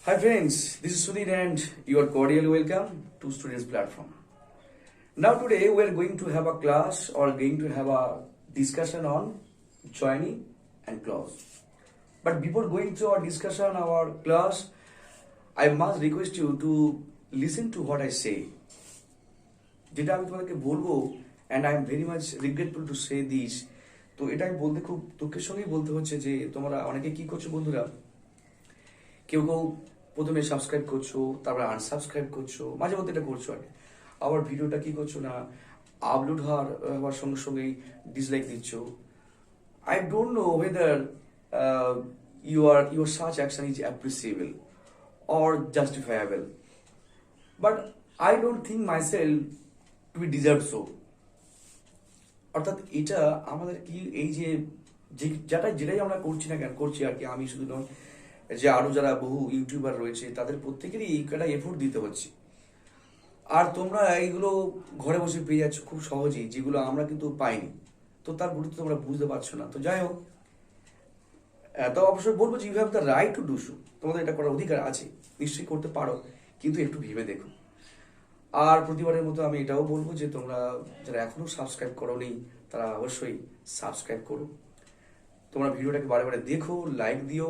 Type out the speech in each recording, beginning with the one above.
Hi friends, this is Sudhir and you are cordially welcome to Students Platform. Now today we are going to have a class or going to have a discussion on joining and clause. But before going to our discussion, our class, I must request you to listen to what I say. যেটা আমি তোমাদেরকে বলবো and I am very much regretful to say this. তো এটা আমি বলতে খুব দুঃখের সঙ্গেই বলতে হচ্ছে যে তোমরা অনেকে কি করছো বন্ধুরা, কেউ কেউ প্রথমে সাবস্ক্রাইব করছো, তারপরে আনসাবস্ক্রাইব করছো, মাঝে মধ্যে এটা করছো আর কি। আবার ভিডিওটা কি করছো না, আপলোড হওয়ার সঙ্গে সঙ্গেই ডিসলাইক দিচ্ছ। I don't know whether your such action is appreciable or justifiable, but I don't think myself to be deserved so. অর্থাৎ এটা আমাদের কি এই যে যেটাই আমরা করছি না কেন করছি আর কি, আমি শুধু নয়, যে আরো যারা বহু ইউটিউবার রয়েছে তাদের প্রত্যেকেরই একটা এফোর্ট দিতে হচ্ছে। আর তোমরা এইগুলো ঘরে বসে পেয়ে যাচ্ছ খুব সহজেই, যেগুলো আমরা কিন্তু পাইনি। তো তার গুরুত্ব তোমরা বুঝতে পারছো না। তো যাই হোক, তো অবশ্যই বলবো যে you have the right to do so. তোমাদের এটা করার অধিকার আছে, নিশ্চয়ই করতে পারো, কিন্তু একটু ভেবে দেখো। আর প্রতিবারের মতো আমি এটাও বলবো যে তোমরা যারা এখনো সাবস্ক্রাইব করোনি তারা অবশ্যই সাবস্ক্রাইব করো। তোমরা ভিডিওটাকে বারে বারে দেখো, লাইক দিও,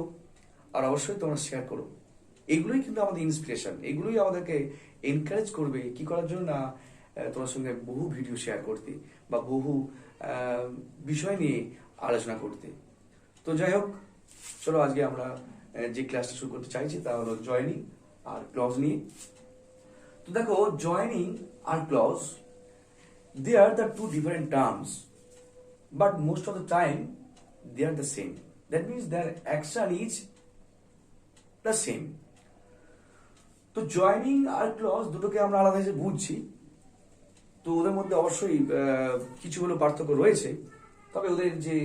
আর অবশ্যই তোমরা শেয়ার করো। এগুলোই কিন্তু আমাদের ইন্সপিরেশন, এগুলোই আমাদেরকে এনকারেজ করবে কি করার জন্য না, তোমার সঙ্গে বহু ভিডিও শেয়ার করতে বা বহু বিষয় নিয়ে আলোচনা করতে। তো যাই হোক, চলো আজকে আমরা যে ক্লাসটা শুরু করতে চাইছি তা হলো জয়নিং আর ক্লজ নিয়ে। তো দেখো, জয়নিং আর clause, they are the two different terms, but most of the time they are the same. That means their action is the same. তো জয়নিং আর ক্লজ দুটোকে আমরা আলাদা হিসেবে বুঝছি। তো ওদের মধ্যে অবশ্যই কিছু হলো পার্থক্য রয়েছে, তবে ওদের যে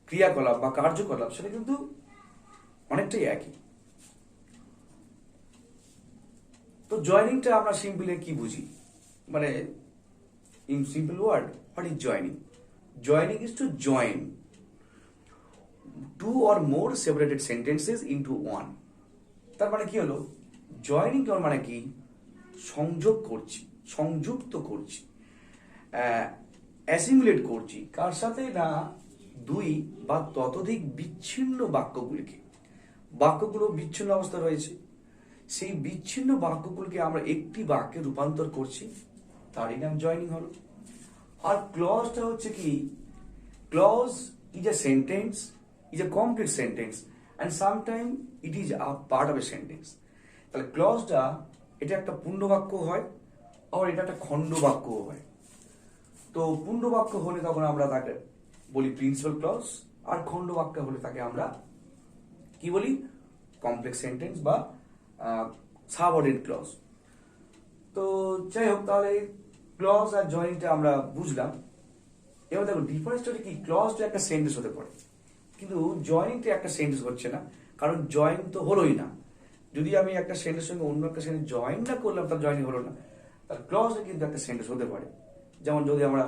ক্রিয়াকলাপ বা কার্যকলাপ সেটা কিন্তু অনেকটাই একই। তো জয়নিংটা আমরা সিম্পলি কি বুঝি, মানে in simple word, what is joining? Joining is to join two or more separated sentences into one. তার মানে কি হলো, জয়নিং মানে কি, সংযোগ করছি, সংযুক্ত করছি, অ্যাসিমিলেট করছি, কার সাথে না, দুই বা ততোধিক বিচ্ছিন্ন বাক্যগুলো বিচ্ছিন্ন অবস্থা রয়েছে, সেই বিচ্ছিন্ন বাক্যগুলোকে আমরা একটি বাক্যে রূপান্তর করছি, তারই নাম জয়নিং হলো। আর ক্লজটা হচ্ছে কি, clause is a sentence, is a complete sentence and sometime it is a part of a sentence. তাহলে ক্লজটা এটা একটা পূর্ণ বাক্য হয়, আবার এটা একটা খণ্ড বাক্যও হয়। তো পূর্ণ বাক্য হলে তখন আমরা তাকে বলি প্রিন্সিপাল ক্লজ, আর খণ্ড বাক্য হলে তাকে আমরা কি বলি, কমপ্লেক্স সেন্টেন্স বা সাবঅর্ডিনেট ক্লজ। তো যাই হোক, তাহলে ক্লজ আর জয়েনিংটা আমরা বুঝলাম। এবার দেখো ডিফারেন্সটা কি, ক্লজটা একটা সেন্টেন্স হতে পারে, কিন্তু জয়েনিংটা একটা সেন্টেন্স হচ্ছে না, কারণ জয়েন তো হলোই না। যদি আমি একটা সেন্টেন্সের সঙ্গে অন্য একটা সেন্টেন্স জয়েন না করলাম, তার জয়েনিং হলো না। তার ক্লজটা কিন্তু একটা সেন্টেন্স হতে পারে। যেমন যদি আমরা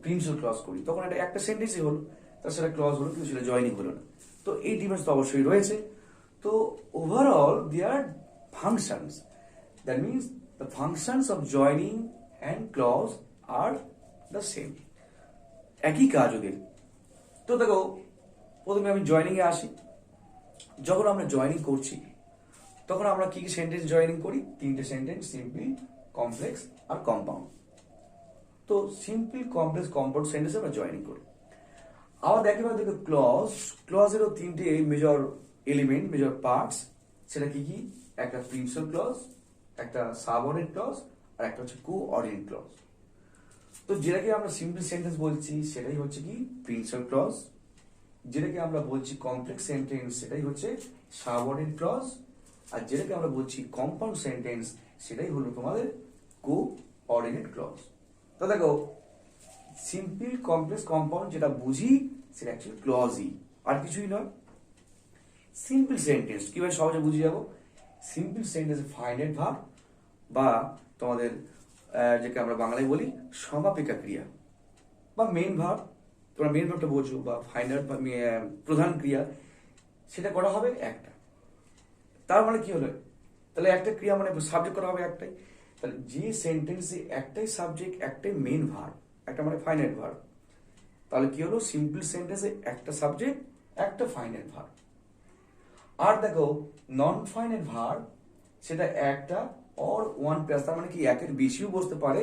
প্রিন্সিপাল ক্লজ করি, তখন এটা একটা সেন্টেন্সই হলো, তার সেটা ক্লজ হলো, কিন্তু সেটা জয়েনিং হলো না। তো এই ডিফারেন্স তো অবশ্যই রয়েছে। তো overall their functions, that means the functions of joining and clause are the same, একই কাজ ওদের। তো দেখো, প্রথমে আমি জয়নিং এ আসি। যখন আমরা জয়নিং করছি তখন আমরা কি কি সেন্টেন্স জয়নিং করি, তিনটে সেন্টেন্স, সিম্পল, কমপ্লেক্স আর কম্পাউন্ড। তো সিম্পল, কমপ্লেক্স, কম্পাউন্ড সেন্টেন্স আমরা জয়নিং করি। আবার দেখো ক্লজেরও তিনটে মেজর এলিমেন্ট, মেজর পার্টস। সেটা কি কি, একটা প্রিন্সিপাল ক্লজ, একটা সাবঅর্ডিনেট ক্লজ, আর একটা হচ্ছে কোঅর্ডিনেট ক্লজ। তো যেটাকে আমরা সিম্পল সেন্টেন্স বলছি সেটাই হচ্ছে কি প্রিন্সিপাল ক্লজ, যেটাকে আমরা বলছি কমপ্লেক্স সেন্টেন্স সেটাই হচ্ছে সাবঅর্ডিনেট ক্লজ, আর যেটাকে আমরা বলছি কম্পাউন্ড সেন্টেন্স সেটাই হলো তোমাদের কোঅর্ডিনেট ক্লজ। তো দেখো, সিম্পল, কমপ্লেক্স, কম্পাউন্ড যেটা বুঝি সেটা অ্যাকচুয়ালি ক্লজই, আর কিছুই নয়। সিম্পল সেন্টেন্স কিভাবে সহজে বুঝে যাবো, সিম্পল সেন্টেন্স ফাইনাইট ভার্ব বা তোমাদের যেটা আমরা বাংলায় বলি সমাপিকা ক্রিয়া বা মেইন ভার্ব, তোমরা মেইন ভার্বটা বোঝো, বা ফাইনাইট বা প্রধান ক্রিয়া, সেটা করা হবে একটা। তার মানে কি হলো, তাহলে একটা ক্রিয়া মানে সাবজেক্ট করা হবে একটাই। তাহলে যে সেন্টেন্সে একটাই সাবজেক্ট একটাই মেইন ভার্ব, একটা মানে ফাইনাইট ভার্ব, তাহলে কি হলো, সিম্পল সেন্টেন্সে একটা সাবজেক্ট একটা ফাইনাইট ভার্ব। আর দেখো নন ফাইনাইট ভার্ব সেটা একটা অর ওয়ান প্লাস, তার মানে কি একের বেশিও বসতে পারে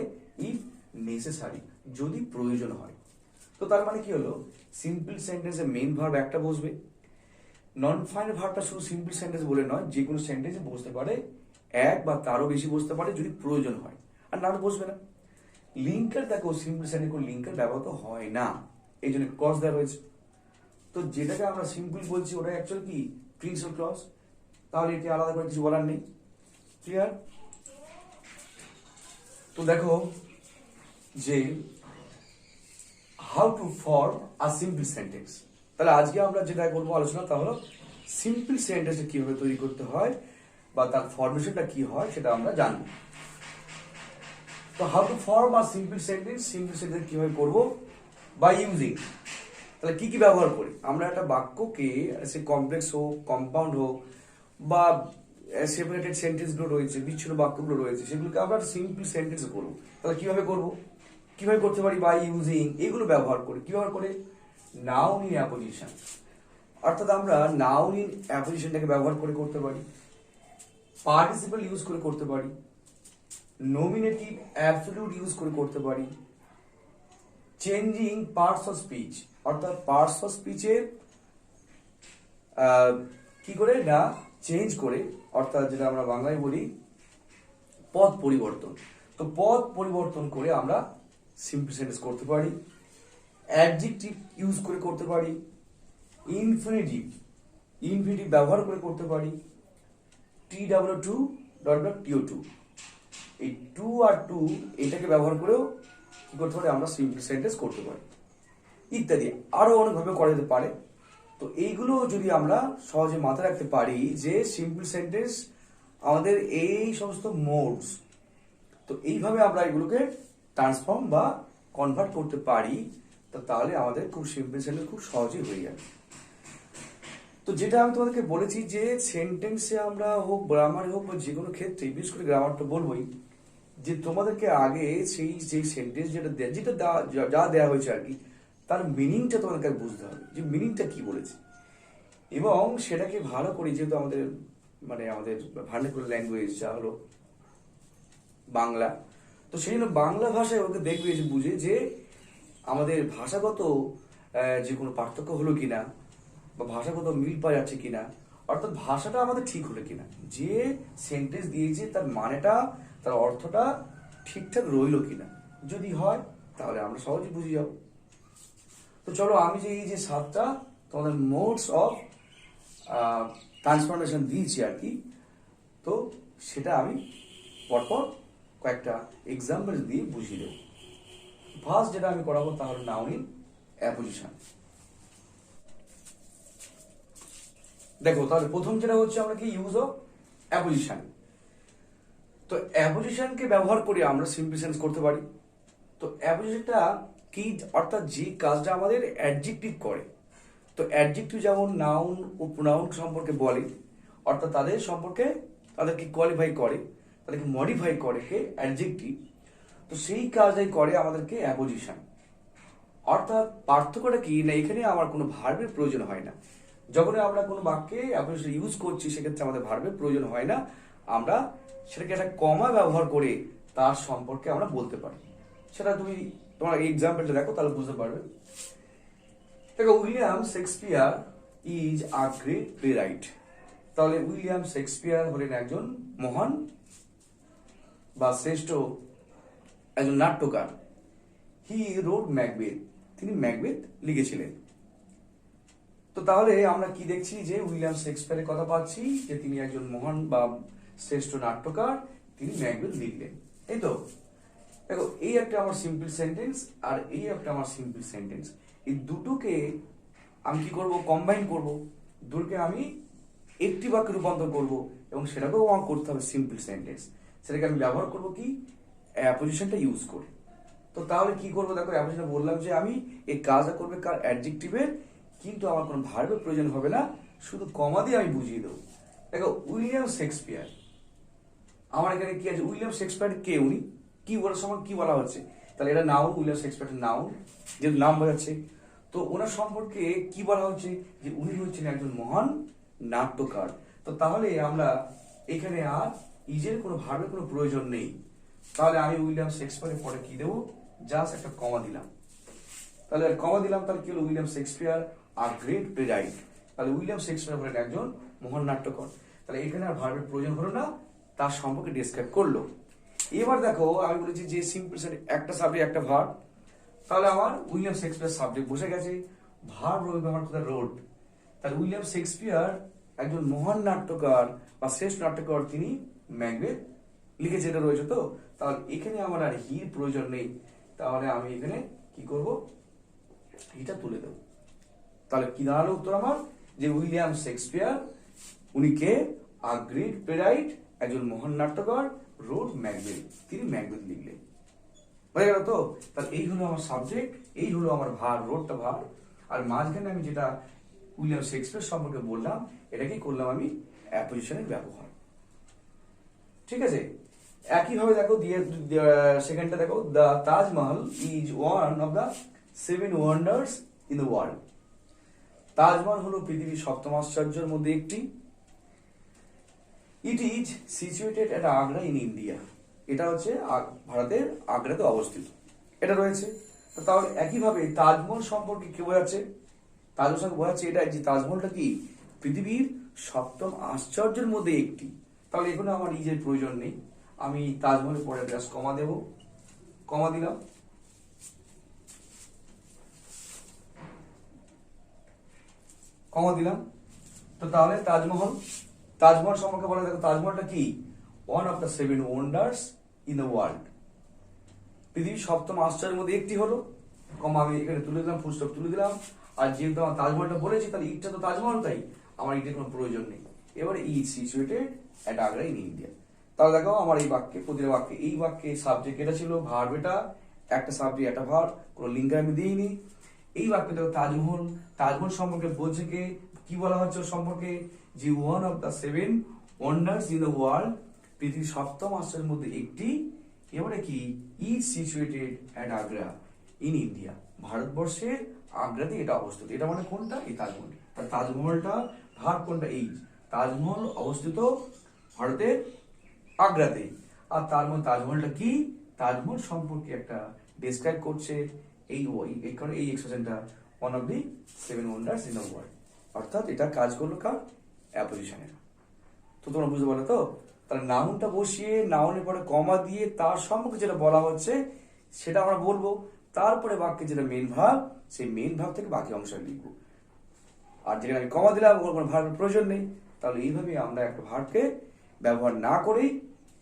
ইফ নেসেসারি, যদি প্রয়োজন হয়। তো তার মানে কি হলো, সিম্পল সেন্টেন্সে মেইন ভার্ব একটা বসবে, নন ফাইনাইট ভার্বটা শুধু সিম্পল সেন্টেন্স বলে নয়, যে কোনো সেন্টেন্সে বসতে পারে এক বা তারও বেশি বসতে পারে যদি প্রয়োজন হয়, আর না বসবে না। লিঙ্কার দেখো সিম্পল সেন্টেন্সে কোনো লিঙ্কার ব্যবহার তো হয় না, এই জন্য ক্লজ দেওয়া রয়েছে। তো যেটাকে আমরা সিম্পল বলছি ওটা অ্যাকচুয়ালি কি প্রিন্সিপাল ক্লজ, তাহলে এটি আলাদা করে কিছু বলার নেই। ক্লিয়ার? তো দেখো যে how to form a simple sentence, তাহলে আজকে আমরা যেটা করবো আলোচনা তা হলো সিম্পল সেন্টেন্স কিভাবে তৈরি করতে হয় বা তার ফরমেশনটা কি হয় সেটা আমরা জানবো। তো how to form a simple sentence, simple sentence কিভাবে করবো, বাই ইউজিং, তাহলে কি কি ব্যবহার করি আমরা একটা বাক্যকে, সে কমপ্লেক্স হোক কম্পাউন্ড হোক বা সেপারেটেড সেন্টেন্সগুলো রয়েছে, বিচ্ছিন্ন বাক্যগুলো রয়েছে, সেগুলোকে আমরা সিম্পল সেন্টেন্স করবো। তাহলে কিভাবে করবো, কিভাবে করতে পারি, বাই ইউজিং, এগুলো ব্যবহার করি। কিভাবে করে, নাউন ইন অ্যাপোজিশন, অর্থাৎ আমরা নাউন ইন অ্যাপোজিশনটাকে ব্যবহার করে করতে পারি, পার্টিসিপল ইউজ করে করতে পারি, নমিনেটিভ অ্যাবসলিউট ইউজ করে করতে পারি, চেঞ্জিং পার্টস অফ স্পিচ, অর্থাৎ পার্টস অফ স্পিচের কি করে না চেঞ্জ করে, অর্থাৎ যেটা আমরা বাংলায় বলি পদ পরিবর্তন, তো পদ পরিবর্তন করে আমরা সিম্পল সেন্টেন্স করতে পারি, অ্যাডজেক্টিভ ইউজ করে করতে পারি, ইনফিনিটিভ ব্যবহার করে করতে পারি, TW2 .TO2, এই টু আর টু এটাকে ব্যবহার করেও কি করতে পারি আমরা সিম্পল সেন্টেন্স করতে পারি, ইত্যাদি আরো অনেকভাবে করা যেতে পারে। তো এইগুলো যদি আমরা সহজে মাথায় রাখতে পারি যে সিম্পল সেন্টেন্স আমাদের এই সমস্ত মোডস, তো এইভাবে আমরা এগুলোকে ট্রান্সফর্ম বা কনভার্ট করতে পারি, তো তাহলে আমাদের খুব সিম্পল সেন্টেন্স খুব সহজেই হয়ে যাবে। তো যেটা আমি তোমাদেরকে বলেছি যে সেন্টেন্সে আমরা হোক গ্রামারে হোক বা যে কোনো ক্ষেত্রে, বিশেষ করে গ্রামারটা বলবোই, যে তোমাদেরকে আগে সেই যে সেন্টেন্স যেটা যা দেওয়া হয়েছে আর কি, তার মিনিংটা তোমাদেরকে বুঝতে হবে যে মিনিংটা কি বলেছে, এবং সেটাকে ভালো করে, যেহেতু আমাদের মানে আমাদের ভার্নাকুলার ল্যাঙ্গুয়েজ যা হলো বাংলা, তো সেই জন্য বাংলা ভাষায় ওকে দেখবে যে বুঝে যে আমাদের ভাষাগত যে কোনো পার্থক্য হলো কিনা বা ভাষাগত মিল পাওয়া যাচ্ছে কিনা, অর্থাৎ ভাষাটা আমাদের ঠিক হলো কিনা, যে সেন্টেন্স দিয়েছে তার মানেটা তার অর্থটা ঠিকঠাক রইলো কিনা, যদি হয় তাহলে আমরা সহজেই বুঝে যাব। তো চলো আমি যে এই যে 7টা তোমাদের মোডস অফ ট্রান্সফরমেশন দিয়েছি আর কি, তো সেটা আমি পরপর কয়েকটা এক্সাম্পল দিয়ে বুঝিয়ে দেবো। ফার্স্ট যেটা আমি করাবো তা হলো নাউন ইন অ্যাপোজিশন। দেখো তাহলে প্রথম যেটা হচ্ছে আমরা কি ইউজ অফ অ্যাপোজিশন। তো অ্যাপোজিশনকে ব্যবহার করে আমরা সিম্পল সেন্টেন্স করতে পারি। তো অ্যাপোজিশনটা কি, অর্থাৎ যে কাজটা আমাদের অ্যাডজেক্টিভ করে, তো অ্যাডজেক্টিভ যেমন নাউন ও প্রোনাউন সম্পর্কে বলে, অর্থাৎ তাদের সম্পর্কে তাদেরকে কোয়ালিফাই করে, তাদেরকে মডিফাই করে কে অ্যাডজেক্টিভ, তো সেই কাজটাই করে আমাদেরকে অ্যাপোজিশন। অর্থাৎ পার্থক্যটা কি না, এখানে আমার কোনো ভার্বের প্রয়োজন হয় না, যখন আমরা কোনো বাক্যে অ্যাপোজিশন ইউজ করছি সেক্ষেত্রে আমাদের ভার্বের প্রয়োজন হয় না, আমরা সেটাকে একটা কমা ব্যবহার করে তার সম্পর্কে আমরা বলতে পারি। সেটা তুমি তোমার এক্সাম্পলটা দেখো তাহলে বুঝতে পারবে। দেখো William Shakespeare is a great playwright, তাহলে উইলিয়াম শেক্সপিয়ার হলেন একজন মহান বা শ্রেষ্ঠ একজন নাট্যকার। হি রোড ম্যাকবেথ, তিনি ম্যাকবেথ লিখেছিলেন। তো তাহলে আমরা কি দেখছি যে উইলিয়াম শেক্সপিয়ারের কথা পাচ্ছি যে তিনি একজন মহান বা শ্রেষ্ঠ নাট্যকার, তিনি ম্যাকবেথ লিখলেন, এই তো। দেখো এই একটা আমার সিম্পল সেন্টেন্স আর এই একটা আমার সিম্পল সেন্টেন্স, এই দুটোকে আমি কি করব, কম্বাইন করব, দুটোকে আমি একটি বাক্যে রূপান্তর করব এবং সেটাকেও আমার করতে হবে সিম্পল সেন্টেন্স। সেটাকে আমি ব্যবহার করব কি, অ্যাপোজিশনটা ইউজ করে। তো তাহলে কি করবো, দেখো অ্যাপোজিশন বললাম যে আমি এই কাজটা করবে কার, অ্যাডজেক্টিভের, কিন্তু আমার কোনো ভার্বের প্রয়োজন হবে না, শুধু কমা দিয়ে আমি বুঝিয়ে দেবো দেখো উইলিয়াম শেক্সপিয়ার, আমার এখানে কি আছে, উইলিয়াম শেক্সপিয়ার কে, উনি কি বলার সময় কি বলা হচ্ছে, তাহলে এটা নাউন, উইলিয়াম শেক্সপিয়ার নাউন, যেহেতু নাম বোঝাচ্ছে। তো ওনার সম্পর্কে কি বলা হচ্ছে, যে উনি হচ্ছেন একজন মহান নাট্যকার। তো তাহলে আমরা এখানে আর ইজের কোনো ভার্বের কোনো প্রয়োজন নেই। তাহলে আমি উইলিয়াম শেক্সপিয়ারের পরে কি দেবো, জাস্ট একটা কমা দিলাম। তাহলে কমা দিলাম, তাহলে কি হলো, William Shakespeare are great playwright. তাহলে উইলিয়াম শেক্সপিয়ার হলেন একজন মহান নাট্যকার। তাহলে এখানে আর ভার্বের প্রয়োজন হলো না, তার সম্পর্কে ডিসক্রাইব করলো। এবার দেখো আমি বলেছি যে সিম্পল একটা সাবজেক্ট একটা ভার্ব, তাহলে আমার উইলিয়াম শেক্সপিয়ার সাবজেক্ট বসে গেছে, ভার্ব ব্যবহার করতে রোড। তাহলে উইলিয়াম শেক্সপিয়ার একজন মহান নাট্যকার বা শ্রেষ্ঠ নাট্যকার, তিনি ম্যাকবেথ লিখেছে, এটা রয়েছে। তো তাহলে এখানে আমার আর হির প্রয়োজন নেই, তাহলে আমি এখানে কি করব, এটা তুলে দেব। তাহলে কি দাঁড়ালো উত্তর আমার, যে উইলিয়াম শেক্সপিয়ার উনি কে, আ গ্রেট প্লেরাইট, একজন মহান নাট্যকার, রোড ম্যাকবেথ, তিনি ম্যাকবেথ লিখলেন। হয়ে গেল তো। তাহলে এই হলো আমার সাবজেক্ট, এই হলো আমার ভার, রোডটা ভার। আর মাঝখানে আমি যেটা উইলিয়াম শেক্সপিয়ার সম্পর্কে বললাম, এটাকেই করলাম আমি অ্যাপোজিশনের ব্যবহার। ঠিক আছে। একইভাবে দেখো দিয়ে সেকেন্ডটা দেখো, the Taj Mahal is one of the 7 wonders in the world. Taj Mahal হলো পৃথিবীর 7ম আশ্চর্যের মধ্যে একটি। It is situated at Agra in India. এটা হচ্ছে ভারতের আগ্রাতে অবস্থিত, এটা রয়েছে। তাহলে একইভাবে তাজমহল সম্পর্কে কি বোঝাচ্ছে, তাজমহল সম্পর্কে বোঝাচ্ছে এটা যে তাজমহলটা কি পৃথিবীর 7ম আশ্চর্যের মধ্যে একটি। তাহলে এখানে আমার নিজের প্রয়োজন নেই, আমি তাজমহলের পরে জাস্ট কমা দেব, কমা দিলাম। কমা দিলাম। তো তাহলে তাজমহল, তাজমহল সম্পর্কে বলা, দেখো তাজমহলটা কি, one of the 7 wonders in the world, পৃথিবীর 7ম আশ্চর্যের মধ্যে একটি হলো, কমা আমি এখানে তুলে দিলাম, ফুল স্টপ তুলে দিলাম। আর যেহেতু আমার তাজমহলটা বলেছি, তাহলে ইটটা তো তাজমহল, তাই আমার ইটের কোনো প্রয়োজন নেই। এবারে is situated at Agra in India. তাহলে দেখো আমার এই বাক্যে, প্রতিটা বাক্যে, এই বাক্যে সাবজেক্ট এটা ছিল, ভার্ব এটা, একটা সাবজেক্ট একটা ভার্ব, কোনো লিঙ্ক আমি দিইনি। এই বাক্যে দেখো তাজমহল, তাজমহল সম্পর্কে বলছে কে, কি বলা হচ্ছে ওর সম্পর্কে, যে one of the 7 wonders in the world, পৃথিবীর 7ম আশ্চর্যের মধ্যে একটি। এবারে কি, is situated at Agra in India, ভারতবর্ষের আগ্রাতে এটা অবস্থিত। এটা মানে কোনটা, এই তাজমহল। তাজমহলটা ভার্ব কোনটা, এই তাজমহল অবস্থিত ভারতের আগ্রাতে। আর তার মধ্যে তাজমহলটা কি, তাজমহল সম্পর্কে একটা ডিসক্রাইব করছে এই কারণে এই এক্সপ্রেশনটা one of the 7 wonders in the world, অর্থাৎ এটা কাজ করলো কার, অ্যাপোজিশনের। তো তোমরা বুঝতে পারলে তো। তাহলে নাউনটা বসিয়ে নাউনের পরে কমা দিয়ে তার সম্পর্কে যেটা বলা হচ্ছে সেটা আমরা বলবো, তারপরে বাক্যে যেটা মেন ভাব, সেই মেন ভাব থেকে বাকি অংশ লিখবো। আর যেখানে আমি কমা দিলাম ওর কোনো ভার্বের প্রয়োজন নেই। তাহলে এইভাবে আমরা একটা ভার্বকে ব্যবহার না করেই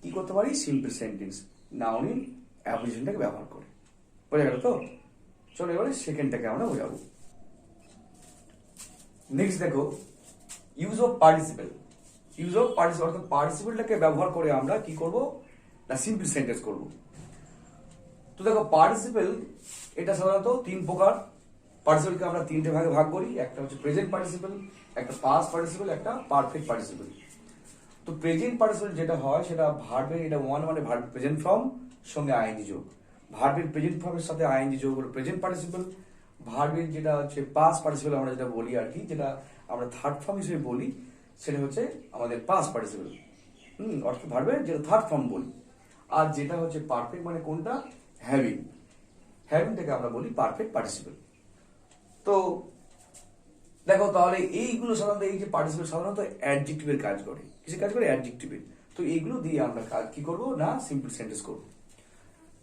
কি করতে পারি, সিম্পল সেন্টেন্স নাউন অ্যাপোজিশনটাকে ব্যবহার করে। বোঝা গেল তো। চলো এবারে সেকেন্ডটাকে আমরা বোঝাবো। নেক্সট দেখো, use of participle. Use of participle অর্থাৎ পার্টিসিপেলটাকে ব্যবহার করে আমরা কি করব না, সিম্পল সেন্টেন্স করব। তো দেখো পার্টিসিপেল এটা সাধারণত 3 প্রকার। পার্টিসিপেলকে আমরা 3টে ভাগে ভাগ করি, একটা হচ্ছে প্রেজেন্ট পার্টিসিপেল, একটা পাস্ট পার্টিসিপেল, একটা পারফেক্ট পার্টিসিপেল। তো প্রেজেন্ট পার্টিসিপেল যেটা হয় সেটা ভার্বের, এটা ওয়ান মানে ভার্ব প্রেজেন্ট ফর্ম সঙ্গে আইএনজি যোগ। ভার্বের প্রেজেন্ট ফর্মের সাথে আইএনজি যোগ হলো প্রেজেন্ট পার্টিসিপেল। ভার্বের যেটা হচ্ছে পাস্ট পার্টিসিপেল আমরা যেটা বলি আর কি, যেটা আমরা থার্ড ফর্ম হিসেবে বলি, সেটা হচ্ছে আমাদের পাস্ট পার্টিসিপেল। অর্থাৎ ভার্বের যেটা থার্ড ফর্ম বলি। আর যেটা হচ্ছে পারফেক্ট মানে কোনটা, হ্যাভিং। হ্যাভিংটাকে আমরা বলি পারফেক্ট পার্টিসিপেল। তো দেখো তাহলে এইগুলো সাধারণত, এই যে পার্টিসিপেল সাধারণত অ্যাডজেক্টিভের কাজ করে। কিসের কাজ করে, অ্যাডজেক্টিভের। তো এইগুলো দিয়ে আমরা কাজ কি করব না, সিম্পল সেন্টেন্স করব।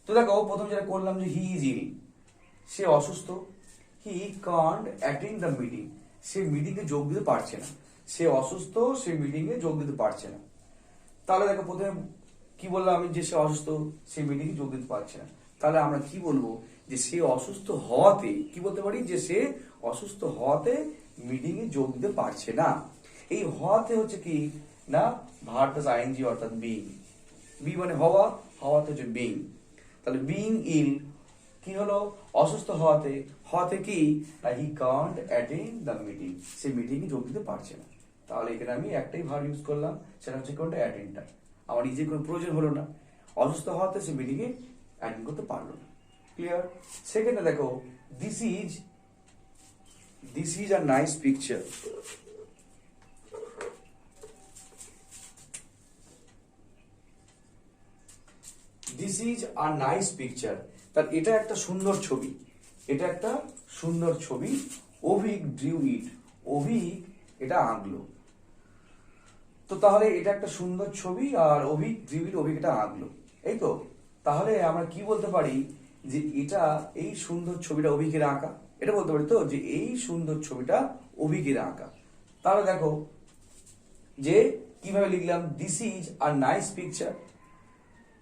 তো দেখো প্রথম যেটা করলাম যে হি ইজ ইল, সে অসুস্থ। He can't attend the meeting, সে মিটিংয়ে যোগ দিতে পারছে না। সে অসুস্থ, সে মিটিংয়ে যোগ দিতে পারছে না। তাহলে দেখো প্রথমে কি বললাম আমি, যে সে অসুস্থ, সে মিটিংয়ে যোগ দিতে পারছে না। তাহলে আমরা কি বলবো, যে সে অসুস্থ হওয়াতে, কি বলতে পারি, যে সে অসুস্থ হওয়াতে মিটিংয়ে যোগ দিতে পারছে না। এই হওয়াতে হচ্ছে কি না, ভার্ব প্লাস আইএনজি অর্থাৎ বিং। বি মানে হওয়া, হওয়াতে হচ্ছে বিং। তাহলে বিং ইল কি হলো, অসুস্থ হওয়াতে, হওয়াতে কি না, he can't attend the meeting, সে মিটিংয়ে যোগ দিতে পারছে না। তাহলে এখানে আমি একটাই ভার্ব ইউজ করলাম, সেটা হচ্ছে কোনটা, অ্যাটেন্ডার। আমার নিজের কোনো প্রয়োজন হলো না, অসুস্থ হওয়াতে সে মিটিংয়ে অ্যাটেন্ড করতে পারলো না। ক্লিয়ার? সেকেন্ডে দেখো, this is a nice picture. This is a nice picture, তার এটা একটা সুন্দর ছবি, এটা একটা সুন্দর ছবি। অভিক ড্রিউ ইট, অভিক এটা আঁকলো। তো তাহলে এটা একটা সুন্দর ছবি, আর অভিক ড্রিউ ইট, অভিক এটা আঁকলো, এই তো। তাহলে আমরা কি বলতে পারি যে এটা, এই সুন্দর ছবিটা অভিকের আঁকা, এটা বলতে পারি তো যে এই সুন্দর ছবিটা অভিকের আঁকা। তাহলে দেখো যে কিভাবে লিখলাম, this is a nice picture,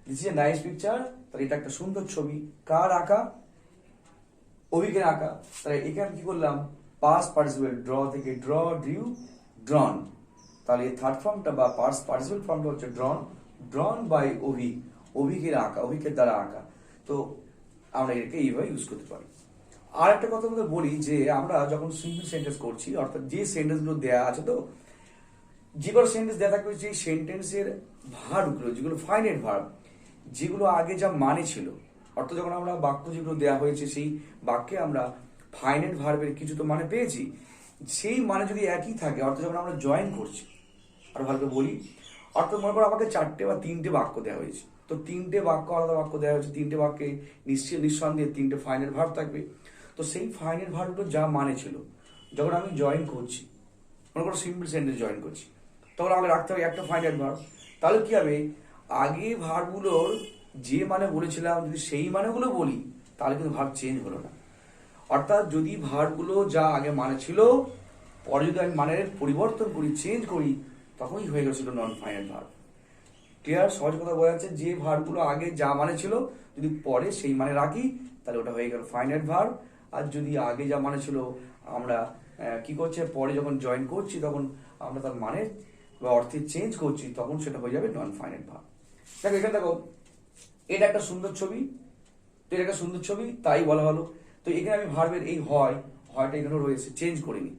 this is a nice picture, তাহলে এটা একটা সুন্দর ছবি, কার আঁকা, অভিকের আঁকা। তাহলে এখানে কি করলাম, পাস্ট পার্টিসিপেল ড্র থেকে ড্র, ড্রিউ, ড্রন। তাহলে থার্ড ফর্মটা বা পাস্ট পার্টিসিপেল ফর্মটা হচ্ছে ড্রন, ড্রন বাই অভিক, অভিকের আঁকা, অভিকের দ্বারা আঁকা। তো আমরা এটাকে এইভাবে ইউজ করতে পারি। আর একটা কথা বলি যে আমরা যখন সিম্পল সেন্টেন্স করছি, অর্থাৎ যে সেন্টেন্সগুলো দেওয়া আছে, তো যে কোনো সেন্টেন্স দেওয়া থাকবে, যে সেন্টেন্সের ভার্বগুলো, যেগুলো ফাইনাইট ভার্ব, যেগুলো আগে যা মানে ছিল, অর্থাৎ যখন আমরা বাক্য যেগুলো দেওয়া হয়েছে সেই বাক্যে আমরা ফাইনাইট ভার্বের কিছু তো মানে পেয়েছি, সেই মানে যদি একই থাকে, অর্থাৎ যখন আমরা জয়েন করছি, আর ভালো করে বলি, অর্থাৎ মনে করো আমাকে 4টে বা 3টে বাক্য দেওয়া হয়েছে, তো 3টে বাক্য, আলাদা বাক্য দেওয়া হয়েছে, 3টে বাক্যে নিঃসন্দেহে 3টে ফাইনাইট ভার্ব থাকবে। তো সেই ফাইনাইট ভার্বগুলো যা মানে ছিল, যখন আমি জয়েন করছি, মনে করো সিম্পল সেন্টেন্স জয়েন করছি, তখন আমাকে রাখতে হবে একটা ফাইনাইট ভার্ব। তাহলে কি হবে, আগে ভার্বগুলোর যে মানে বলেছিলাম যদি সেই মানেগুলো বলি, তাহলে কিন্তু ভার্ব চেঞ্জ হলো না। অর্থাৎ যদি ভার্বগুলো যা আগে মানে ছিল, পরে যদি আমি মানের পরিবর্তন করি, চেঞ্জ করি, তখনই হয়ে গেছিল নন ফাইনাইট ভার্ব। ক্লিয়ার? সহজ কথা বোঝা যাচ্ছে, যে ভার্বগুলো আগে যা মানে ছিল যদি পরে সেই মানে রাখি, তাহলে ওটা হয়ে গেল ফাইনাইট ভার্ব। আর যদি আগে যা মানে ছিল আমরা কি করছে, পরে যখন জয়েন করছি তখন আমরা তার মানে বা অর্থে চেঞ্জ করছি, তখন সেটা হয়ে যাবে নন ফাইনাইট ভার্ব। দেখো এখানে দেখো, এটা একটা সুন্দর ছবি, তো এটা একটা সুন্দর ছবি তাই বলা হলো। তো এখানে আমি ভার্বের এই হয়টা এখানে রয়েছে, চেঞ্জ করিনি।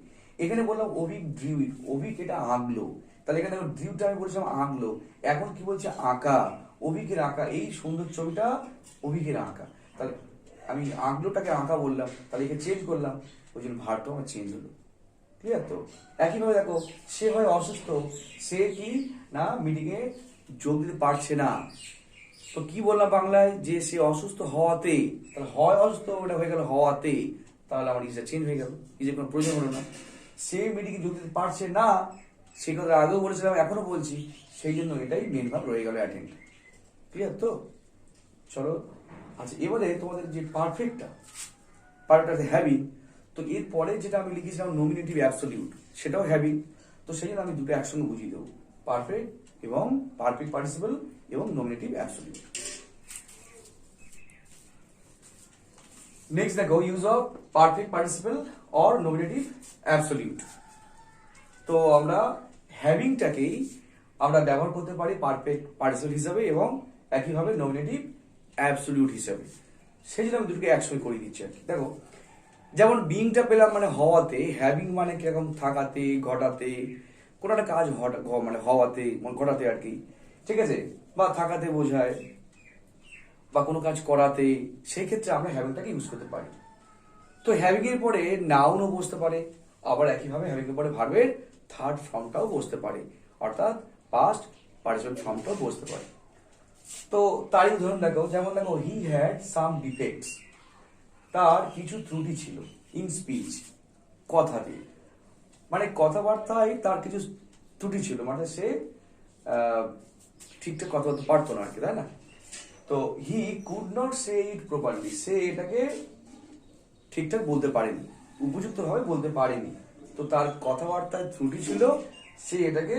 এখানে বললাম অভিক ড্রিউ ইট, অভিক এটা আঁকলো। তাহলে এখানে দেখো ড্রিউটা আমি বলেছিলাম আঁকলো, এখন কি বলছে, আঁকা, অভিকের আঁকা, এই সুন্দর ছবিটা অভিকের আঁকা। তাহলে আমি আঁকলোটাকে আঁকা বললাম, তাহলে একে চেঞ্জ করলাম, ওই জন্য ভার্বটা আমার চেঞ্জ হলো। ক্লিয়ার? তো একইভাবে দেখো, সে হয় অসুস্থ, সে কি না মিটিংয়ে যোগ দিতে পারছে না। তো কি বললাম বাংলায়, যে সে অসুস্থ হওয়াতে, তাহলে হয় অসুস্থ, ওটা হয়ে গেল হওয়াতে, তাহলে আমার ইজটা চেঞ্জ হয়ে গেল, ইজের কোনো প্রয়োজন হলো না। সে মিটিংয়ে যোগ দিতে পারছে না, সে কথা আগেও বলেছিলাম, এখনো বলছি, সেই জন্য এটাই মেন ভাব রয়ে গেল, অ্যাটেন্ড। ক্লিয়ার? তো চলো, আচ্ছা এবারে তোমাদের যে পারফেক্টটা হ্যাভিং, তো এর পরে যেটা আমি লিখেছিলাম নমিনেটিভ অ্যাবসলিউট, সেটাও হ্যাভিং। তো সেই জন্য আমি দুটো একসঙ্গে বুঝিয়ে দেবো, পারফেক্ট এবং পারফেক্ট পার্টিসিপল এবং নমিনেটিভ অ্যাবসলিউট। নেক্সট দেখো, use of perfect participle or nominative absolute. তো আমরা হ্যাভিংটাকেই আমরা ব্যবহার করতে পারি পারফেক্ট পার্টিসিপল হিসাবে এবং একইভাবে নমিনেটিভ অ্যাবসলিউট হিসাবে। সেই জন্য আমি দুটোকে একসঙ্গে করে দিচ্ছি আর কি। দেখো যেমন বিংটা পেলাম মানে হওয়াতে, হ্যাভিং মানে কিরকম, থাকাতে, ঘটাতে, কোনো একটা কাজ মানে হওয়াতে, ঘটাতে আর কি, ঠিক আছে, বা থাকাতে বোঝায়, বা কোনো কাজ করাতে, সেই ক্ষেত্রে আমরা হ্যাভিংটাকে ইউজ করতে পারি। তো হ্যাভিং এর পরে নাউনও বসতে পারে, আবার একইভাবে হ্যাভিং এর পরে ভার্বের থার্ড ফর্মটাও বসতে পারে, অর্থাৎ পাস্ট পার্টিসিপল ফর্মটাও বসতে পারে। তো তারই উদাহরণ দেখো, যেমন দেখো, হি হ্যাড সাম ডিফেক্টস, তার কিছু ত্রুটি ছিল, ইন স্পিচ, কথাতে, মানে কথাবার্তায় তার কিছু ত্রুটি ছিল, মানে সে ঠিকঠাক কথা বলতে পারতো না আর কি, তাই না? তো he could not say it properly, সে এটাকে ঠিকঠাক বলতে পারেনি, উপযুক্তভাবে বলতে পারেনি। তো তার কথাবার্তায় ত্রুটি ছিল, সে এটাকে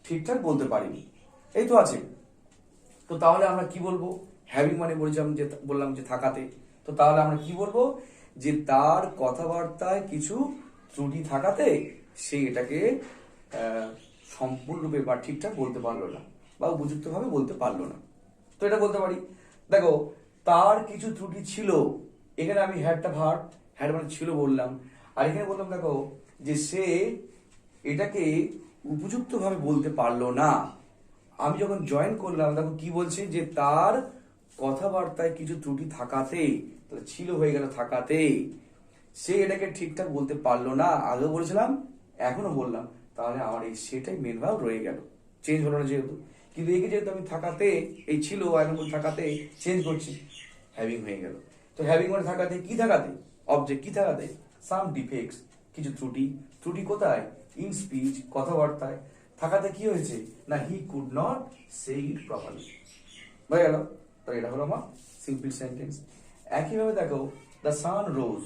ঠিকঠাক বলতে পারেনি, এই তো আছে। তো তাহলে আমরা কি বলবো, হ্যাভিং মানে বললাম যে থাকাতে, তো তাহলে আমরা কি বলবো, যে তার কথাবার্তায় কিছু ত্রুটি থাকাতে সে এটাকে সম্পূর্ণরূপে বা ঠিকঠাক বলতে পারলো না, বা উপযুক্তভাবে বলতে পারলো না। তো এটা বলতে পারি। দেখো, তার কিছু ত্রুটি ছিল, এখানে আমি হ্যাড মানে ছিল বললাম, আর এখানে বললাম দেখো যে সে এটাকে উপযুক্তভাবে বলতে পারলো না। আমি যখন জয়েন করলাম তখন কি বলছে যে তার কথাবার্তায় কিছু ত্রুটি থাকাতে, তাহলে ছিল হয়ে গেল থাকাতে, সে এটাকে ঠিকঠাক বলতে পারলো না। আগেও বলেছিলাম, এখনো বললাম, তাহলে আমার এই সেটাই মেন ভাব রয়ে গেল, চেঞ্জ হলো না যেহেতু। কিন্তু একে যেহেতু আমি থাকাতে, এই ছিল এখন থাকাতে চেঞ্জ করছি, হ্যাভিং হয়ে গেল। তো হ্যাভিং মানে থাকাতে, কি থাকাতে? অবজেক্ট। কি থাকাতে? সাম ডিফেক্টস, কিছু ত্রুটি। ত্রুটি কোথায়? ইন স্পিচ, কথাবার্তায়। থাকাতে কি হয়েছে না, হি could not say it properly. হয়ে গেল। তো এটা হলো আমার সিম্পল সেন্টেন্স। একইভাবে দেখো, দ্য সান রোজ,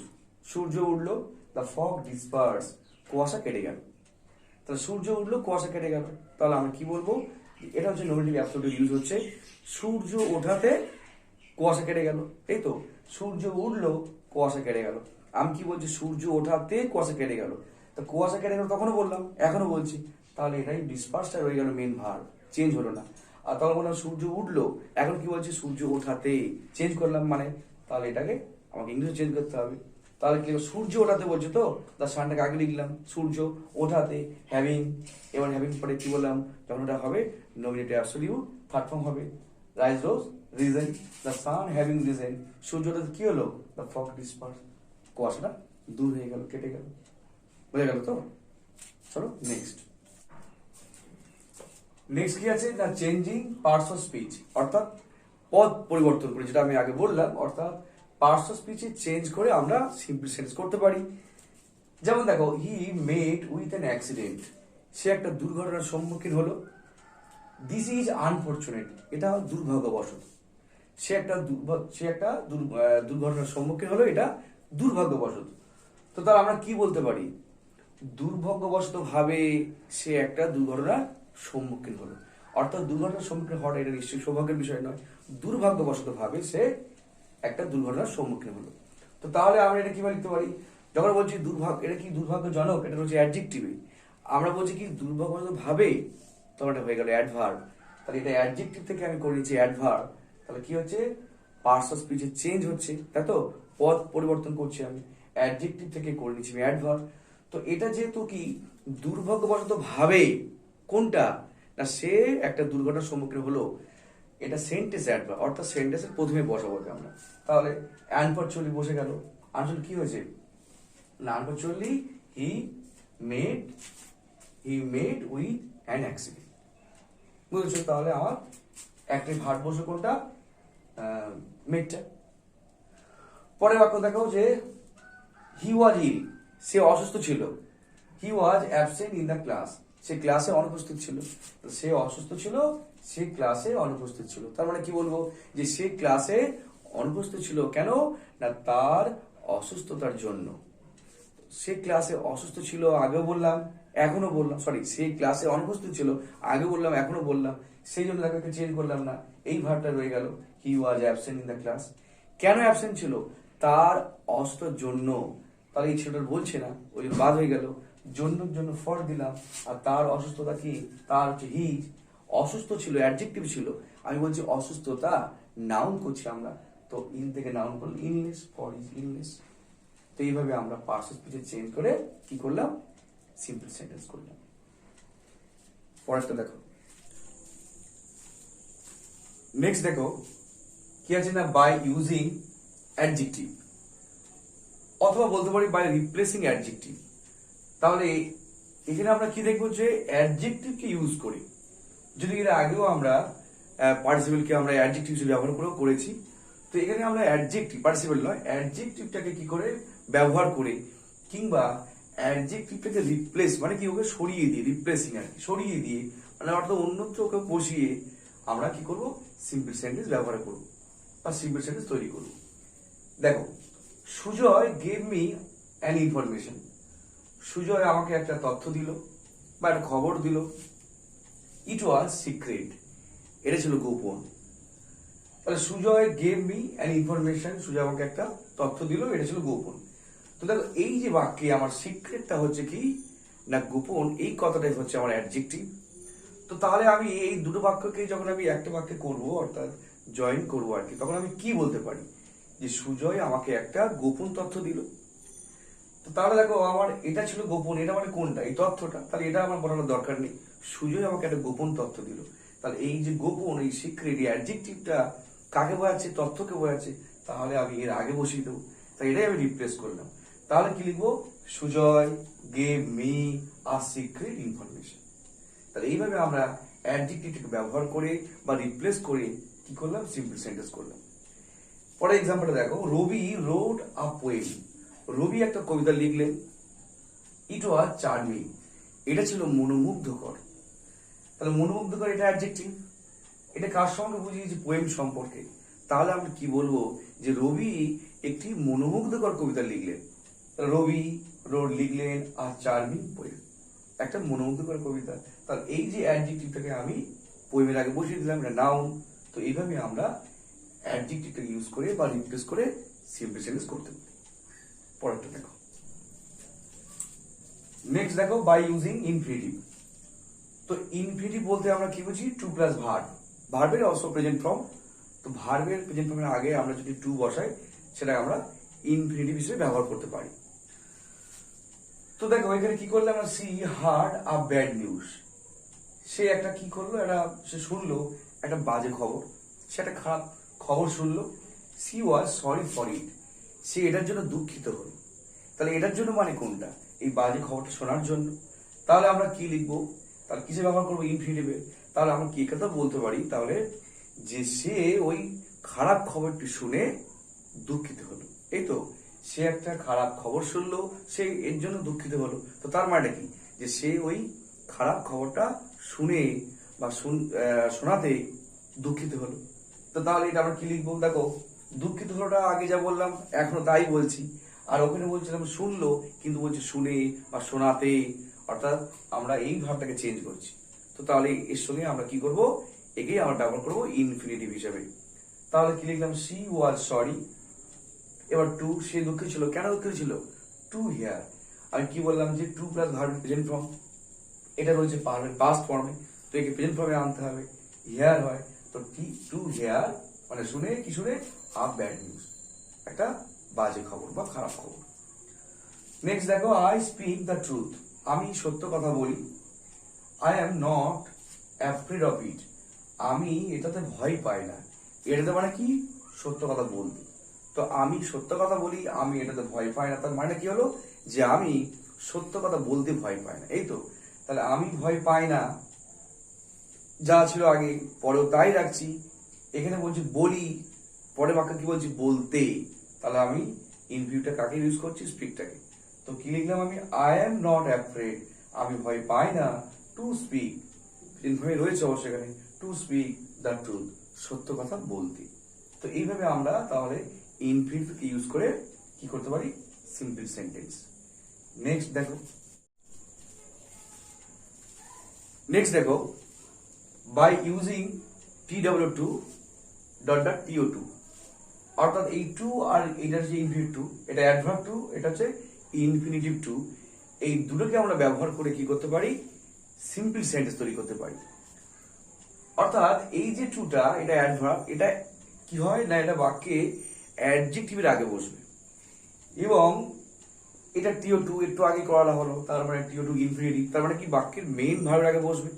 সূর্য উঠলো, দ্য ফগ ডিসপার্স, কুয়াশা কেটে গেল। তাহলে সূর্য উঠলো, কুয়াশা কেটে গেল, তাহলে আমরা কি বলবো? এটা হচ্ছে নোমিনেটিভ অ্যাবসলিউট ইউজ হচ্ছে, সূর্য ওঠাতে কুয়াশা কেটে গেল, এই তো। সূর্য উঠলো, কুয়াশা কেটে গেল। আমি কি বলছি? সূর্য ওঠাতে কুয়াশা কেটে গেল। তো কুয়াশা কেটে গেল তখনও বললাম, এখনো বলছি, তাহলে এটাই ডিসপার্সটা রয়ে গেল মেন ভার্ব, চেঞ্জ হলো না। আর তখন বললাম সূর্য উঠলো, এখন কি বলছি? সূর্য ওঠাতে, চেঞ্জ করলাম মানে, তাহলে এটাকে আমাকে ইংলিশে চেঞ্জ করতে হবে। তাহলে কি সূর্য ওঠাতে বলছে, তো তার সানটাকে আগে লিখলাম, সূর্য ওঠাতে হ্যাভিং। এবার হ্যাভিং পরে কি বললাম? যখন ওটা হবে নমিনেটিভ অ্যাবসলিউট, থার্ড ফর্ম হবে। Rise rose, reason, the sun having reason, সূর্যটা কি হলো? দ্য ফগ ডিসপার্স, কুয়াশাটা দূর হয়ে গেল, কেটে গেল। বুঝে গেল তো? চলো নেক্সট। নেক্সট কি আছে না, চেঞ্জিং পার্টস অফ স্পিচ, অর্থাৎ পদ পরিবর্তন করে, যেটা আমি আগে বললাম, অর্থাৎ পার্টস অফ স্পিচে চেঞ্জ করে আমরা সিম্পল সেন্টেন্স করতে পারি। যেমন দেখো, হি মেট উইথ অ্যান অ্যাক্সিডেন্ট, সে একটা দুর্ঘটনার সম্মুখীন হলো। দিস ইজ আনফরচুনেট, এটা দুর্ভাগ্যবশত। সে একটা দুর্ঘটনার সম্মুখীন হলো, এটা দুর্ভাগ্যবশত। তো তাহলে আমরা কি বলতে পারি? দুর্ভাগ্যবশত ভাবে সে একটা দুর্ঘটনার সম্মুখীন হলো। অর্থাৎ দুর্ঘটনার সম্মুখীন হওয়াটা এটা নিশ্চয়ই সৌভাগ্যের বিষয় নয়, দুর্ভাগ্যবশত ভাবে সে একটা দুর্ঘটনার সম্মুখীন হলো। তো তাহলে আমরা এটা কিভাবে লিখতে পারি? যখন বলছি দুর্ভাগ্য, এটা কি দুর্ভাগ্যজনক, এটা হচ্ছে অ্যাডজেক্টিভে। আমরা বলছি কি দুর্ভাগ্যজনক ভাবে, তখন এটা হয়ে গেল অ্যাডভার্ব। তাহলে এটা অ্যাডজেক্টিভ থেকে আমি করে নিচ্ছি অ্যাডভার্ব। তাহলে কি হচ্ছে? পার্টস অফ স্পিচে চেঞ্জ হচ্ছে, তাই তো? পদ পরিবর্তন করছি আমি, অ্যাডজেক্টিভ থেকে করে নিচ্ছি আমি অ্যাডভার্ব। তো এটা যেহেতু কি দুর্ভাগ্যবশত ভাবে, কোনটা না, সে একটা দুর্ঘটনার সম্মুখীন হলো, এটা সেন্টেন্স অ্যাডভার্ব, অর্থাৎ সেন্টেন্সের প্রথমে বসাবো আমরা। তাহলে আনফরচুনেটলি বসে গেল। আসলে কি হয়েছে না, unfortunately he made with an accident. বুঝেছো? তাহলে আমার একটি ভার্ব বসে কোনটা, মেডটা। পরের বাক্য দেখো যে হি ওয়াজ ইল, সে অসুস্থ ছিল। He was absent in the class, সে ক্লাসে অনুপস্থিত ছিল। সে অসুস্থ ছিল, সে ক্লাসে অনুপস্থিত ছিল। তার মানে কি বলবো? যে সে ক্লাসে অনুপস্থিত ছিল, কেন না, তার অসুস্থতার জন্য। সে ক্লাসে অসুস্থ ছিল, আগেও বললাম, এখনো বললাম, সরি, সে ক্লাসে অনুপস্থিত ছিল, আগে বললাম, এখনো বললাম, সেই জন্য তাকে চেঞ্জ করলাম না, এই ভার্বটা রয়ে গেল, he was absent in the class. কেন অ্যাবসেন্ট ছিল? তার অসুস্থতার জন্য। তাহলে এই ছেলেটা বলছে না, ওই বাদ হয়ে গেল, জন্য ফর দিলাম। আর তার অসুস্থতা কি? তার হচ্ছে হি, অসুস্থ ছিল, অ্যাডজেক্টিভ ছিল। আমি বলছি অসুস্থতা, নাউন করছি আমরা, তো ইন থেকে নাউন করলে ইলনেস, ফর ইজ ইলনেস। তো এইভাবে আমরা পার্টস অফ স্পিচে চেঞ্জ করে কি করলাম? সিম্পল সেন্টেন্স করলাম। পরেরটা দেখো, নেক্সট দেখো কি আছে না, বাই ইউজিং অ্যাডজেক্টিভ, অথবা বলতে পারি বাই রিপ্লেসিং অ্যাডজেক্টিভ। তাহলে এখানে আমরা কি দেখবো? যে অ্যাডজেক্টিভকে ইউজ করি, যদি এর আগেও আমরা পার্টিসিপেলকে আমরা অ্যাডজেক্টিভ হিসেবে ব্যবহার করেছি। তো এখানে আমরা অ্যাডজেক্টিভ, পার্টিসিপেল নয়, অ্যাডজেক্টিভটাকে কি করে ব্যবহার করে, কিংবা অ্যাডজেক্টিভটাকে রিপ্লেস মানে কি, ওকে সরিয়ে দিয়ে, রিপ্লেসিং আর কি, সরিয়ে দিয়ে মানে অর্থাৎ অন্যত্র ওকে বসিয়ে আমরা কি করব? সিম্পল সেন্টেন্স ব্যবহার করব বা সিম্পল সেন্টেন্স তৈরি করব। দেখো, Sujoy gave me an information, Sujoy আমাকে একটা তথ্য দিল বা একটা খবর দিল। ইট ওয়াজ সিক্রেট, এটা ছিল গোপন। তাহলে Sujoy gave me an information, Sujoy আমাকে একটা তথ্য দিল, এটা ছিল গোপন। তো দেখো, এই যে বাক্যে আমার সিক্রেটটা হচ্ছে কি না, গোপন, এই কথাটাই হচ্ছে আমার অ্যাডজেক্টিভ। তো তাহলে আমি এই দুটো বাক্যকে যখন আমি একটা বাক্যে করব, অর্থাৎ জয়েন করবো আর কি, তখন আমি কি বলতে পারি? যে সুজয় আমাকে একটা গোপন তথ্য দিল। তো তাহলে দেখো আমার এটা ছিল গোপন, এটা মানে কোনটা, এই তথ্যটা, তাহলে এটা আমার বলার দরকার নেই। সুজয় আমাকে একটা গোপন তথ্য দিল, তাহলে এই যে গোপন, এই সিক্রেট, এই অ্যাডজেক্টিভটা কাকে বোঝাচ্ছে, তথ্যকে বোঝাচ্ছে, তাহলে আমি এর আগে বসিয়ে দেবো। তাই এটাই আমি রিপ্লেস করলাম। তাহলে কি লিখবো, Sujoy gave me a secret information. তাহলে এইভাবে আমরা অ্যাডজেক্টিভটাকে ব্যবহার করে বা রিপ্লেস করে কি করলাম, সিম্পল সেন্টেন্স করলাম। পরের এক্সাম্পলটা দেখো, রবি রোড আ পোয়েম। রবি একটা কবিতা লিখলেন, ইট ওয়াজ চার্মিং, এটা ছিল মনোমুগ্ধকর। তাহলে মনোমুগ্ধকর এটা অ্যাডজেক্টিভ, এটা কার সঙ্গে বুঝিয়েছি, পোয়েম সম্পর্কে। তাহলে আমরা কি বলবো, যে রবি একটি মনোমুগ্ধকর কবিতা লিখলেন। রবি রোড লিখলেন আর চার্মিং পোয়েম, একটা মনোমুগ্ধকর কবিতা। তাহলে এই যে অ্যাডজেক্টিভটাকে আমি পোয়েমের আগে বসিয়ে দিলাম, এটা নাউন। তো এইভাবে আমরা অ্যাডজেক্টিভটা ইউজ করে বা রিপ্লেস করে সিম্পল সেন্টেন্স করতে পারি। পরেরটা দেখো, নেক্সট দেখো, বাই ইউজিং ইনফিনিটিভ। তো ইনফিনিটিভ বলতে আমরা কি বুঝি, টু প্লাস ভার্ব, ভার্বের অলসো প্রেজেন্ট ফর্ম। তো ভার্বের প্রেজেন্ট ফর্মের আগে আমরা যদি টু বসাই, সেটা আমরা ইনফিনিটিভ হিসেবে ব্যবহার করতে পারি। তো দেখো এখানে কি করলাম, আমরা she heard a bad news. সে একটা কি করলো, সে শুনলো একটা বাজে খবর, সে একটা খারাপ খবর শুনলো। She was sorry for it, সে এটার জন্য দুঃখিত হলো। তাহলে এটার জন্য মানে কোনটা, এই বাজে খবরটা শোনার জন্য। তাহলে আমরা কি লিখবো, তাহলে কিসে ব্যবহার করবো, ইনফিনিটিভে। তাহলে আমরা কি কথা বলতে পারি, তাহলে যে সে ওই খারাপ খবরটি শুনে দুঃখিত হলো। এই তো, সে একটা খারাপ খবর শুনলো, সে এর জন্য দুঃখিত হলো। তো তার মানে কি, যে সে ওই খারাপ খবরটা শুনে বা শোনাতে দুঃখিত হলো। তো তাহলে এটা আমরা কি লিখবো, দেখো দুঃখিত হলোটা আগে যা বললাম এখনো তাই বলছি, আর ওখানে বলছিলাম শুনলো, কিন্তু বলছে শুনে বা শোনাতে, অর্থাৎ আমরা এই ভাবটাকে চেঞ্জ করছি। তো তাহলে এর সঙ্গে আমরা কি করব, একেই আমরা ব্যবহার করবো ইনফিনিটিভ হিসাবে। তাহলে কি লিখলাম, সি ওয়াজ সরি। এবার টু, সে দুঃখিত ছিল, কেন দুঃখিত ছিল, টু হিয়ার। আমি কি বললাম, যে to plus verb present form, এটা রয়েছে পাস্ট ফর্মে, তো একে প্রেজেন্ট ফর্মে আনতে হবে। হিয়ার হয়, তো টু হিয়ার মানে শুনে, কি শুনে, আ ব্যাড নিউজ, একটা বাজে খবর বা খারাপ খবর। নেক্সট দেখো, আই স্পিক দ্য ট্রুথ, আমি সত্য কথা বলি। I am not afraid of it, আমি এটাতে ভয় পাই না। এটাতে মানে কি, সত্য কথা বলতে। তো আমি সত্য কথা বলি, আমি এটাতে ভয় পাই না, তার মানে কি হলো, যে আমি সত্য কথা বলতে ভয় পাই না। এই তো, তাহলে আমি ভয় পাই না যা ছিল আগে, পরেও তাই রাখছি। এখানে বলছি বলি, পরে বাক্য কি বলছি, বলতে। তাহলে আমি ইনভিউটা কাকে ইউজ করছি, স্পিকটাকে। তো কি লিখলাম আমি, আই এম নট অ্যাফ্রেড, আমি ভয় পাই না, টু স্পিক, ইনভাবে রয়েছে অবশ্যই এখানে, টু স্পিক দ্য ট্রুথ, সত্য কথা বলতে। তো এইভাবে আমরা তাহলে ইনফিনিটিভকে ইউজ করে কি করতে পারি, সিম্পল সেন্টেন্স। নেক্সট দেখো, বাই ইউজিং TW2 .TO2, অর্থাৎ এই টু আর এটা হচ্ছে ইনফিনিটিভ টু, এটা অ্যাডভার্ব টু, এটা হচ্ছে ইনফিনিটিভ টু। এই দুটোকে আমরা ব্যবহার করে কি করতে পারি, সিম্পল সেন্টেন্স তৈরি করতে পারি। অর্থাৎ এই যে টুটা, এটা অ্যাডভার্ব, এটা কি হয় না, এটা বাক্যে অ্যাডজেক্টিভের আগে বসবে, এবং এটা TO2 একটু আগে করা হলো, তার মানে TO2 ইনফিনিটিভ, তার মানে কি বাক্যের মেইন ভার্বের আগে বসবে।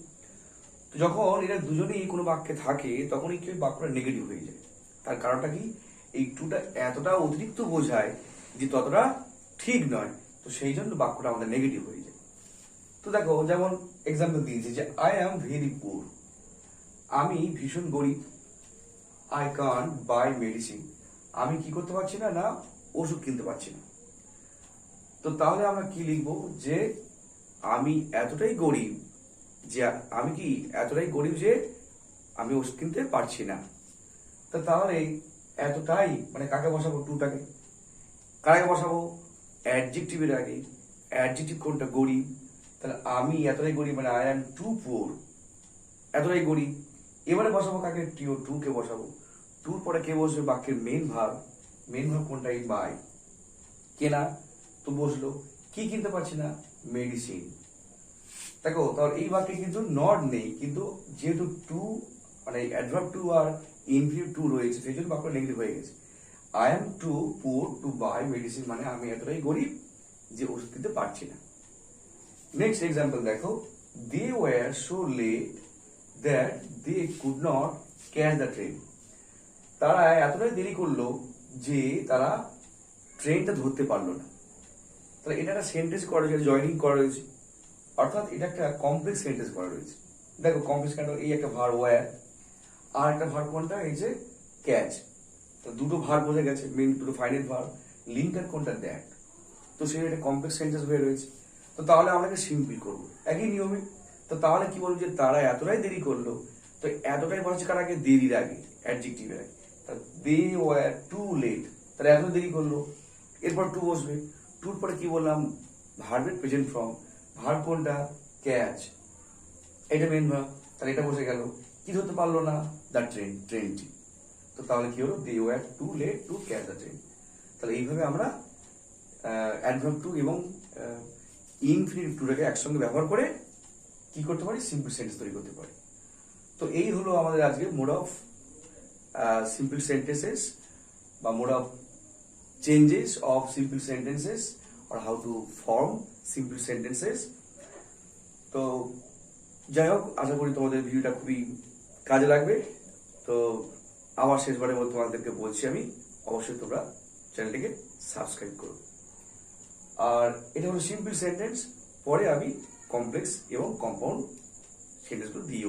তো যখন এটা দুজনেই কোনো বাক্যে থাকে, তখনই কি বাক্যটা নেগেটিভ হয়ে যায়। তার কারণটা কি, এই টুটা এতটা অতিরিক্ত বোঝায় যে ততটা ঠিক নয়, তো সেই জন্য বাক্যটা আমাদের নেগেটিভ হয়ে যায়। তো দেখো, যেমন এক্সাম্পল দিয়েছি যে আই অ্যাম ভেরি পুর, আমি ভীষণ গরিব। আই কান্ট বাই মেডিসিন, আমি কি করতে পারছি না, না ওষুধ কিনতে পারছি না। তো তাহলে আমরা কি লিখবো, যে আমি এতটাই গরিব, যে আমি কি এতটাই গরিব যে আমি ওষুধ কিনতে পারছি না। তো তাহলে এতটাই মানে কাকে বসাবো, টুটাকে। কাকে বসাবো, অ্যাডজেক্টিভের আগে। অ্যাডজেক্টিভ কোনটা, গরিব। তাহলে আমি এতটাই গরিব মানে আই এম টু পুর, এতটাই গরিব। এবারে বসাবো কাকে, TO2 কে বসাবো। টুর পরে কে বসবে, বাক্যের মেইন ভার্ব। মেইন ভার্ব কোনটা, এই বাই, কেনা, তো বসলো। কি কিনতে পারছি না, মেডিসিন। দেখো তাহলে এই বাক্যে কিন্তু নট নেই, কিন্তু যেহেতু টু মানে অ্যাডভার্ব টু আর ইনফিনিটিভ টু রয়েছে, সেই জন্য বাক্য নেগেটিভ হয়ে গেছে। I am too poor to buy medicine, মানে আমি এতটাই গরিব যে ওষুধ কিনতে পারছি না। নেক্সট এক্সাম্পল দেখো, they were so late that they could not catch the train. তারা এতটাই দেরি করলো যে তারা ট্রেনটা ধরতে পারলো না। তাহলে এটা একটা সেন্টেন্স করা রয়েছে, জয়নিং করা রয়েছে, অর্থাৎ এটা একটা কমপ্লেক্স সেন্টেন্স করা রয়েছে। দেখো কমপ্লেক্স কাণ্ড, এই একটা ভার ওয়্যার, আর একটা ভার কোনটা, এই যে ক্যাচ। তো দুটো ভার বোঝা গেছে, মেন দুটো ফাইনাল ভার। লিঙ্কার কোনটা, দ্যাট। তো সেটা একটা কমপ্লেক্স সেন্টেন্স হয়ে রয়েছে। তো তাহলে আমরা এটা সিম্পল করবো একই নিয়মে। তো তাহলে কি বলবো, যে তারা এতটাই দেরি করলো। তো এতটাই বলা হচ্ছে কার আগে, দেরির আগে, অ্যাডজেক্টিভের আগে। দে ওয়ার টু লেট, তারা এত দেরি করলো। এরপর টু বসবে, টুর পরে কি বললাম, ভার্বের প্রেজেন্ট ফর্ম। ভার্ব কোনটা, ক্যাচ, এটা মেন ভার্ব। তাহলে এটা বসে গেল। কি ধরতে পারলো না, দ্য ট্রেন, ট্রেনটি। তো তাহলে কি হলো, they were too late to catch the train. তাহলে এইভাবে আমরা অ্যাডভার্ব টু এবং ইনফিনিটিভ টুটাকে একসঙ্গে ব্যবহার করে কি করতে পারি, সিম্পল সেন্টেন্স তৈরি করতে পারি। তো এই হলো আমাদের আজকে মোড অফ সিম্পল সেন্টেন্সেস, বা mode of changes of simple sentences, or how to form simple sentences. তো যাই হোক, আশা করি তোমাদের ভিডিওটা খুবই কাজে লাগবে। তো আবার শেষবারের মতো তোমাদেরকে বলছি আমি, অবশ্যই তোমরা চ্যানেলটিকে সাবস্ক্রাইব করো। আর এটা হলো সিম্পল সেন্টেন্স, পরে আমি কমপ্লেক্স এবং কম্পাউন্ড সেন্টেন্সগুলো দিয়েও